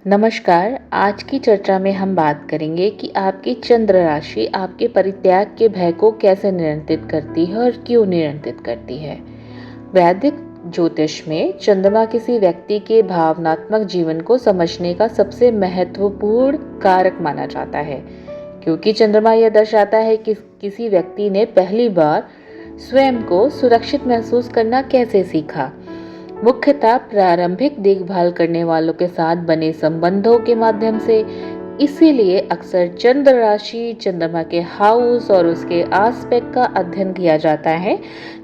नमस्कार। आज की चर्चा में हम बात करेंगे कि आपकी चंद्र राशि आपके परित्याग के भय को कैसे नियंत्रित करती है और क्यों नियंत्रित करती है। वैदिक ज्योतिष में चंद्रमा किसी व्यक्ति के भावनात्मक जीवन को समझने का सबसे महत्वपूर्ण कारक माना जाता है, क्योंकि चंद्रमा यह दर्शाता है कि किसी व्यक्ति ने पहली बार स्वयं को सुरक्षित महसूस करना कैसे सीखा। मुख्यतः प्रारंभिक देखभाल करने वालों के साथ बने संबंधों के माध्यम से। इसीलिए अक्सर चंद्र राशि, चंद्रमा के हाउस और उसके आस्पेक्ट का अध्ययन किया जाता है,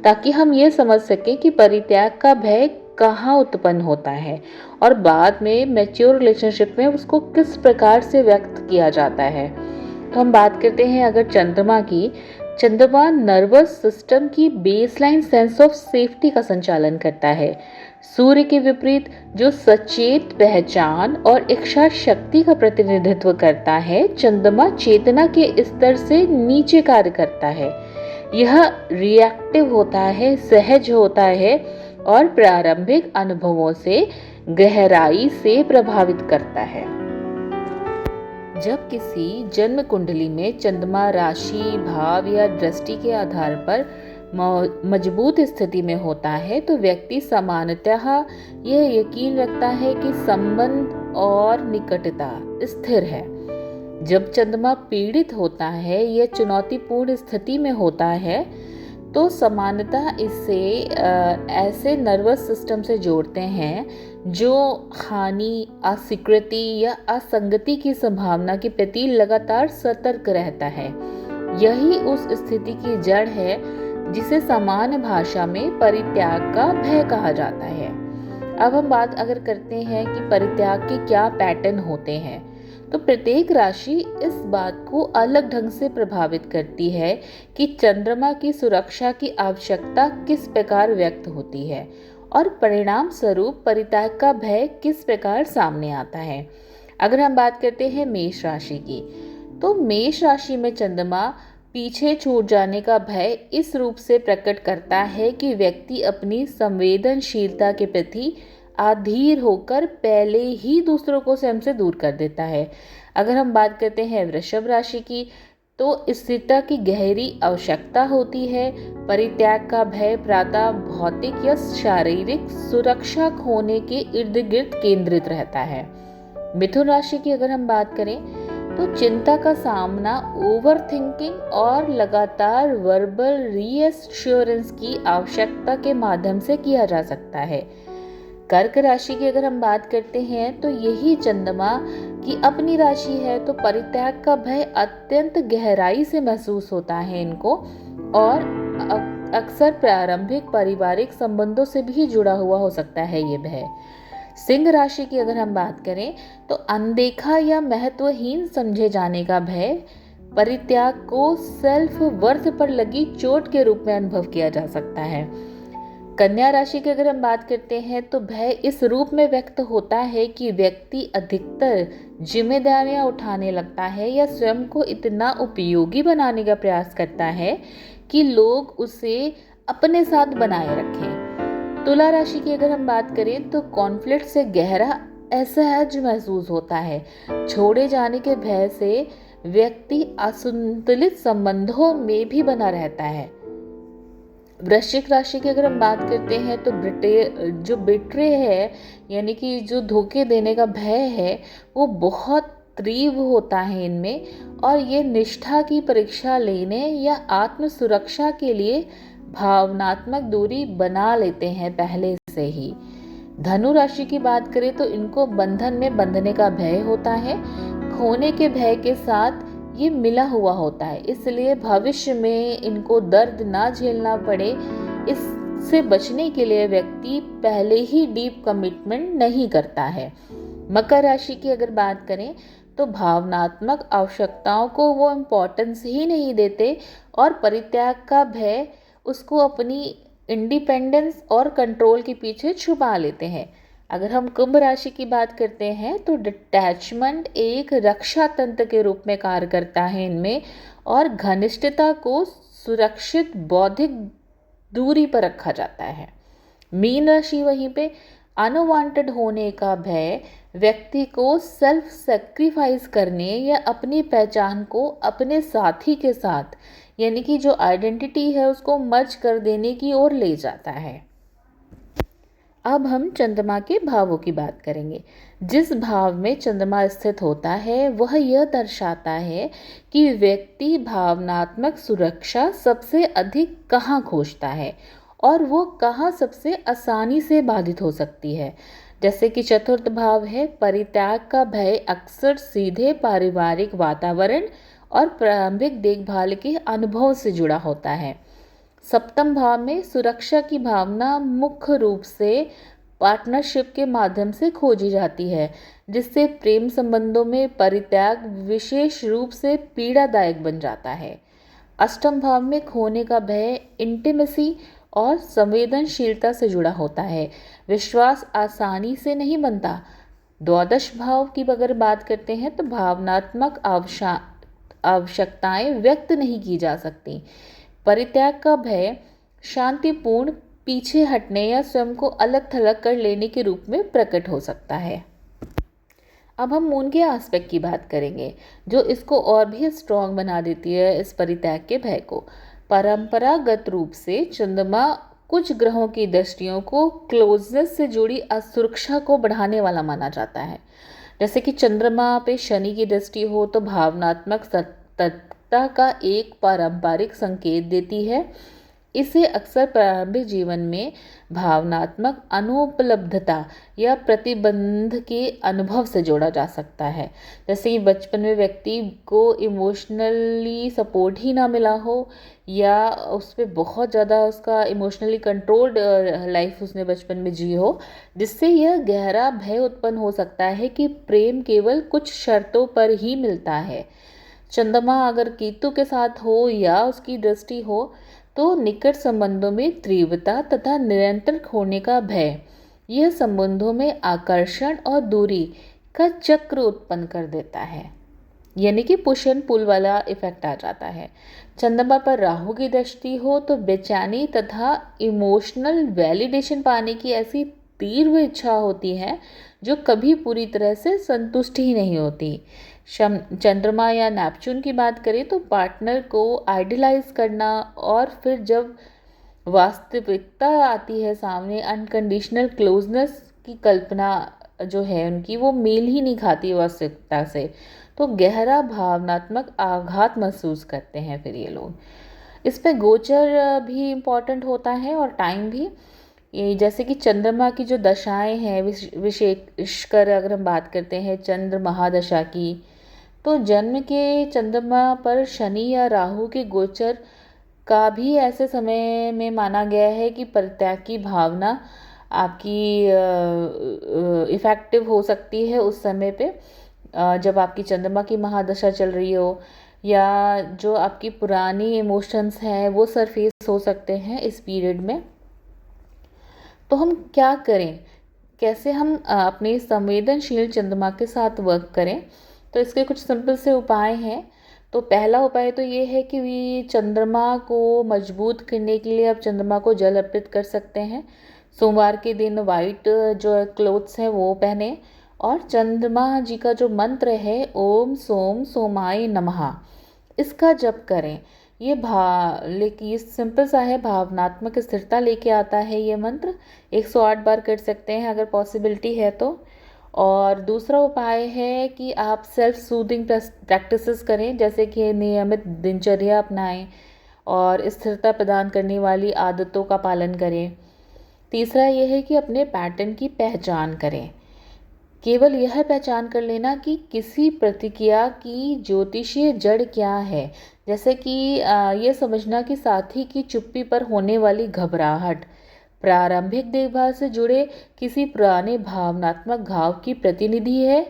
ताकि हम ये समझ सकें कि परित्याग का भय कहाँ उत्पन्न होता है और बाद में मैच्योर रिलेशनशिप में उसको किस प्रकार से व्यक्त किया जाता है। तो हम बात करते हैं अगर चंद्रमा नर्वस सिस्टम की बेसलाइन सेंस ऑफ सेफ्टी का संचालन करता है। सूर्य के विपरीत जो सचेत पहचान और इच्छा शक्ति का प्रतिनिधित्व करता है, चंद्रमा चेतना के स्तर से नीचे कार्य करता है। यह रिएक्टिव होता है, सहज होता है और प्रारंभिक अनुभवों से गहराई से प्रभावित करता है। जब किसी जन्म कुंडली में चंद्रमा राशि, भाव या दृष्टि के आधार पर मजबूत स्थिति में होता है, तो व्यक्ति सामान्यतः यह यकीन रखता है कि संबंध और निकटता स्थिर है। जब चंद्रमा पीड़ित होता है या चुनौतीपूर्ण स्थिति में होता है, तो सामान्यतः इसे ऐसे नर्वस सिस्टम से जोड़ते हैं जो हानि, अस्वीकृति या असंगति की संभावना के प्रति लगातार सतर्क रहता है। यही उस स्थिति की जड़ है जिसे सामान्य भाषा में परित्याग का भय कहा जाता है। अब हम बात अगर करते हैं कि परित्याग के क्या पैटर्न होते हैं, तो प्रत्येक राशि इस बात को अलग ढंग से प्रभावित करती है कि चंद्रमा की सुरक्षा की आवश्यकता किस प्रकार व्यक्त होती है और परिणाम स्वरूप परित्याग का भय किस प्रकार सामने आता है। अगर हम बात करते हैं मेष राशि की, तो मेष राशि में चंद्रमा पीछे छूट जाने का भय इस रूप से प्रकट करता है कि व्यक्ति अपनी संवेदनशीलता के प्रति अधीर होकर पहले ही दूसरों को स्वयं से दूर कर देता है। अगर हम बात करते हैं वृषभ राशि की, तो स्थिरता की गहरी आवश्यकता होती है। परित्याग का भय प्रातः भौतिक या शारीरिक सुरक्षा खोने के इर्द गिर्द केंद्रित रहता है। मिथुन राशि की अगर हम बात करें, तो चिंता का सामना ओवर थिंकिंग और लगातार वर्बल रीएश्योरेंस की आवश्यकता के माध्यम से किया जा सकता है। कर्क राशि की अगर हम बात करते हैं, तो यही चंद्रमा की अपनी राशि है, तो परित्याग का भय अत्यंत गहराई से महसूस होता है इनको, और अक्सर प्रारंभिक पारिवारिक संबंधों से भी जुड़ा हुआ हो सकता है ये भय। सिंह राशि की अगर हम बात करें, तो अनदेखा या महत्वहीन समझे जाने का भय परित्याग को सेल्फ वर्थ पर लगी चोट के रूप में अनुभव किया जा सकता है। कन्या राशि की अगर हम बात करते हैं, तो भय इस रूप में व्यक्त होता है कि व्यक्ति अधिकतर जिम्मेदारियां उठाने लगता है या स्वयं को इतना उपयोगी बनाने का प्रयास करता है कि लोग उसे अपने साथ बनाए रखें। तुला राशि की अगर हम बात करें, तो कॉन्फ्लिक्ट से गहरा असहज महसूस होता है। छोड़े जाने के भय से व्यक्ति असंतुलित संबंधों में भी बना रहता है। वृश्चिक राशि की अगर हम बात करते हैं, तो बिट्रे है, यानी कि जो धोखे देने का भय है, वो बहुत तीव्र होता है इनमें, और ये निष्ठा की परीक्षा लेने या आत्म सुरक्षा के लिए भावनात्मक दूरी बना लेते हैं पहले से ही। धनु राशि की बात करें, तो इनको बंधन में बंधने का भय होता है। खोने के भय के साथ ये मिला हुआ होता है, इसलिए भविष्य में इनको दर्द ना झेलना पड़े, इससे बचने के लिए व्यक्ति पहले ही डीप कमिटमेंट नहीं करता है। मकर राशि की अगर बात करें, तो भावनात्मक आवश्यकताओं को वो इम्पोर्टेंस ही नहीं देते और परित्याग का भय उसको अपनी इंडिपेंडेंस और कंट्रोल के पीछे छुपा लेते हैं। अगर हम कुंभ राशि की बात करते हैं, तो डिटैचमेंट एक रक्षा तंत्र के रूप में कार्य करता है इनमें, और घनिष्ठता को सुरक्षित बौद्धिक दूरी पर रखा जाता है। मीन राशि वहीं पे अनवांटेड होने का भय व्यक्ति को सेल्फ सेक्रीफाइस करने या अपनी पहचान को अपने साथी के साथ, यानी कि जो आइडेंटिटी है उसको मर्ज कर देने की ओर ले जाता है। अब हम चंद्रमा के भावों की बात करेंगे। जिस भाव में चंद्रमा स्थित होता है वह यह दर्शाता है कि व्यक्ति भावनात्मक सुरक्षा सबसे अधिक कहाँ खोजता है और वो कहाँ सबसे आसानी से बाधित हो सकती है। जैसे कि चतुर्थ भाव है परित्याग का भय, अक्सर सीधे पारिवारिक वातावरण और प्रारंभिक देखभाल के अनुभव से जुड़ा होता है। सप्तम भाव में सुरक्षा की भावना मुख्य रूप से पार्टनरशिप के माध्यम से खोजी जाती है, जिससे प्रेम संबंधों में परित्याग विशेष रूप से पीड़ादायक बन जाता है। अष्टम भाव में खोने का भय इंटीमेसी और संवेदनशीलता से जुड़ा होता है, विश्वास आसानी से नहीं बनता। द्वादश भाव की अगर बात करते हैं तो भावनात्मक आवश्यकताएं व्यक्त नहीं की जा सकती। परित्याग का भय शांतिपूर्ण पीछे हटने या स्वयं को अलग थलग कर लेने के रूप में प्रकट हो सकता है। अब हम मून के एस्पेक्ट की बात करेंगे, जो इसको और भी स्ट्रॉन्ग बना देती है इस परित्याग के भय को। परंपरागत रूप से चंद्रमा कुछ ग्रहों की दृष्टियों को क्लोजनेस से जुड़ी असुरक्षा को बढ़ाने वाला माना जाता है। जैसे कि चंद्रमा पे शनि की दृष्टि हो तो भावनात्मक सतर्कता का एक पारंपरिक संकेत देती है। इसे अक्सर प्रारंभिक जीवन में भावनात्मक अनुपलब्धता या प्रतिबंध के अनुभव से जोड़ा जा सकता है। जैसे कि बचपन में व्यक्ति को इमोशनली सपोर्ट ही ना मिला हो या उस पर बहुत ज़्यादा उसका इमोशनली कंट्रोल्ड लाइफ उसने बचपन में जी हो, जिससे यह गहरा भय उत्पन्न हो सकता है कि प्रेम केवल कुछ शर्तों पर ही मिलता है। चंद्रमा अगर केतु के साथ हो या उसकी दृष्टि हो तो निकट संबंधों में तीव्रता तथा निरंतर खोने का भय यह संबंधों में आकर्षण और दूरी का चक्र उत्पन्न कर देता है, यानी कि पुश एंड पुल वाला इफेक्ट आ जाता है। चंद्रमा पर राहु की दृष्टि हो तो बेचैनी तथा इमोशनल वैलिडेशन पाने की ऐसी तीव्र इच्छा होती है जो कभी पूरी तरह से संतुष्ट ही नहीं होती। चंद्रमा या नेपच्यून की बात करें तो पार्टनर को आइडियलाइज करना और फिर जब वास्तविकता आती है सामने अनकंडीशनल क्लोजनेस की कल्पना जो है उनकी वो मेल ही नहीं खाती वास्तविकता से, तो गहरा भावनात्मक आघात महसूस करते हैं फिर ये लोग। इस पे गोचर भी इम्पॉर्टेंट होता है और टाइम भी। ये जैसे कि चंद्रमा की जो दशाएं हैं विशेषकर अगर हम बात करते हैं चंद्र महादशा की, तो जन्म के चंद्रमा पर शनि या राहु के गोचर का भी ऐसे समय में माना गया है कि परित्याग की भावना आपकी इफ़ेक्टिव हो सकती है उस समय पे, जब आपकी चंद्रमा की महादशा चल रही हो या जो आपकी पुरानी इमोशंस हैं वो सरफेस हो सकते हैं इस पीरियड में। तो हम क्या करें, कैसे हम अपने संवेदनशील चंद्रमा के साथ वर्क करें, तो इसके कुछ सिंपल से उपाय हैं। तो पहला उपाय तो ये है कि चंद्रमा को मजबूत करने के लिए आप चंद्रमा को जल अर्पित कर सकते हैं। सोमवार के दिन वाइट जो क्लोथ्स हैं वो पहने और चंद्रमा जी का जो मंत्र है ओम सोम सोमाय नमः, इसका जप करें। लेकिन ये सिंपल सा है, भावनात्मक स्थिरता लेके आता है ये मंत्र। 108 बार कर सकते हैं अगर पॉसिबिलिटी है तो। और दूसरा उपाय है कि आप सेल्फ सूदिंग प्रैक्टिसेस करें, जैसे कि नियमित दिनचर्या अपनाएं और स्थिरता प्रदान करने वाली आदतों का पालन करें। तीसरा यह है कि अपने पैटर्न की पहचान करें। केवल यह पहचान कर लेना कि किसी प्रतिक्रिया की ज्योतिषीय जड़ क्या है, जैसे कि ये समझना कि साथी की चुप्पी पर होने वाली घबराहट प्रारंभिक देखभाल से जुड़े किसी पुराने भावनात्मक घाव की प्रतिनिधि है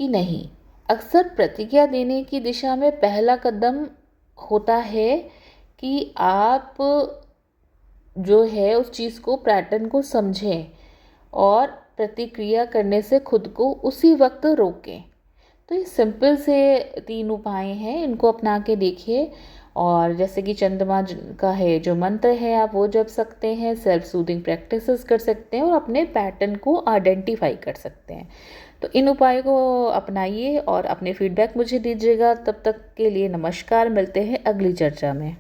कि नहीं। अक्सर प्रतिक्रिया देने की दिशा में पहला कदम होता है कि आप जो है उस चीज़ को पैटर्न को समझें और प्रतिक्रिया करने से खुद को उसी वक्त रोकें। तो ये सिंपल से 3 उपाय हैं, इनको अपना के देखिए। और जैसे कि चंद्रमा का है जो मंत्र है आप वो जप सकते हैं, सेल्फ सूदिंग प्रैक्टिसेस कर सकते हैं और अपने पैटर्न को आइडेंटिफाई कर सकते हैं। तो इन उपायों को अपनाइए और अपने फीडबैक मुझे दीजिएगा। तब तक के लिए नमस्कार, मिलते हैं अगली चर्चा में।